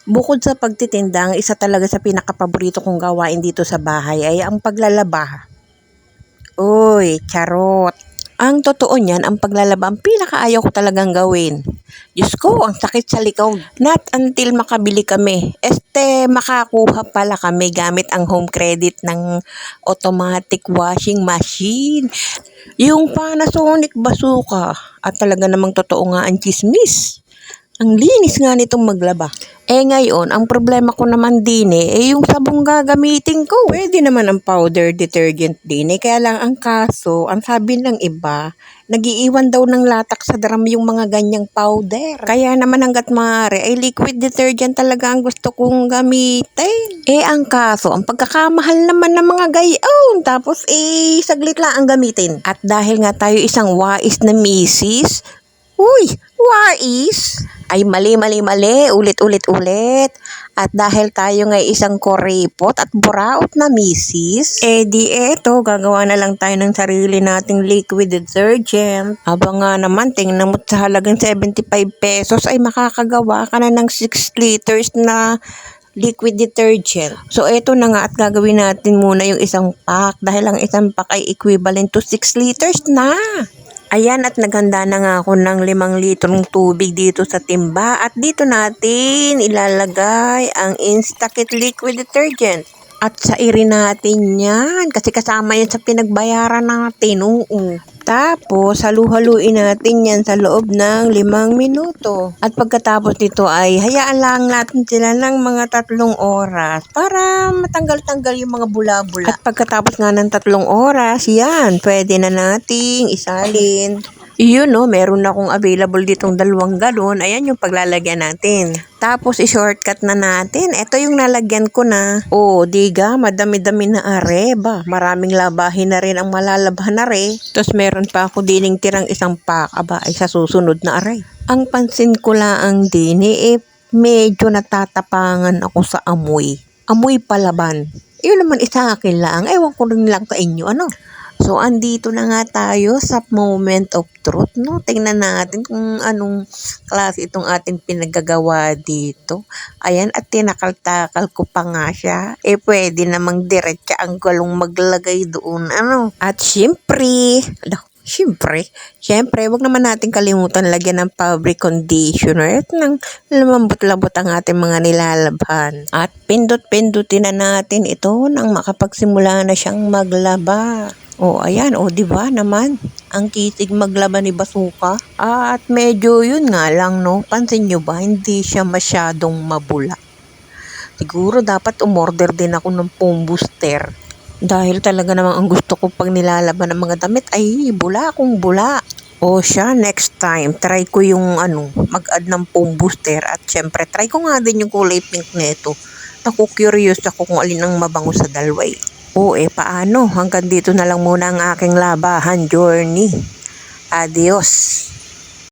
Bukod sa pagtitinda, ang isa talaga sa pinakapaborito kong gawain dito sa bahay ay ang paglalaba. Uy, charot! Ang totoo niyan, ang paglalaba ang pinakaayaw ko talagang gawin. Diyos ko, ang sakit sa likod. Not until makabili kami. Makakuha pala kami gamit ang home credit ng automatic washing machine. Yung Panasonic Bazooka. At talaga namang totoo nga ang chismis. Ang linis nga nitong maglaba. Ngayon, ang problema ko naman din yung sabong gagamitin ko. Pwede naman ang powder detergent din kaya lang ang kaso, ang sabi ng iba, nagiiwan daw ng latak sa drum yung mga ganyang powder. Kaya naman hanggat maaari ay liquid detergent talaga ang gusto kong gamitin. Ang kaso, ang pagkakamahal naman ng mga gayon. Tapos saglit lang ang gamitin. At dahil nga tayo isang wais na misis, wais? Ay mali, ulit. At dahil tayo ngay isang koripot at buraot na misis, gagawa na lang tayo ng sarili nating liquid detergent. Habang nga naman, tingnan mo sa halagang 75 pesos ay makakagawa ka na ng 6 liters na liquid detergent. So, eto na nga at gagawin natin muna yung isang pack dahil ang isang pack ay equivalent to 6 liters na. Ayan at naghanda na nga ako ng 5 litrong tubig dito sa timba at dito natin ilalagay ang Instakit liquid detergent. At sairin natin yan kasi kasama yan sa pinagbayaran natin. Tapos halu-haluin natin yan sa loob ng 5 minuto. At pagkatapos nito ay hayaan lang natin sila ng mga 3 oras para matanggal-tanggal yung mga bula-bula. At pagkatapos nga ng 3 oras, yan, pwede na nating isalin. Meron akong available ditong 2 galon. Ayan yung paglalagyan natin. Tapos, i-shortcut na natin. Ito yung nalagyan ko na. Diga, madami-dami na are. Maraming labahin na rin ang malalabhan na re. Tapos, meron pa ako dining tirang isang pack. Ay sa susunod na are. Ang pansin ko lang din, medyo natatapangan ako sa amoy. Amoy palaban. Yun naman isa akin lang. Ewan ko rin lang sa inyo, So, andito na nga tayo sa moment of truth, Tingnan natin kung anong klase itong ating pinagagawa dito. Ayan, at tinakal-takal ko pa nga siya. Pwede namang diretsa ang galong maglagay doon, At syempre, wag naman natin kalimutan lagyan ng fabric conditioner at ng lumambot-labot ang ating mga nilalabhan. At pindot-pindutin na natin ito nang makapagsimula na siyang maglaba. Ayan, diba naman? Ang kisig maglaba ni Bazooka. At medyo yun nga lang, Pansin nyo ba, hindi siya masyadong mabula. Siguro dapat umorder din ako ng foam booster. Dahil talaga namang ang gusto ko pag nilalaban ng mga damit ay bula akong bula. Next time, try ko yung mag-add ng foam booster. At syempre, try ko nga din yung kulay pink nito. Curious ako kung alin ang mabango sa dalawa paano? Hanggang dito na lang muna ang aking labahan journey. Adios!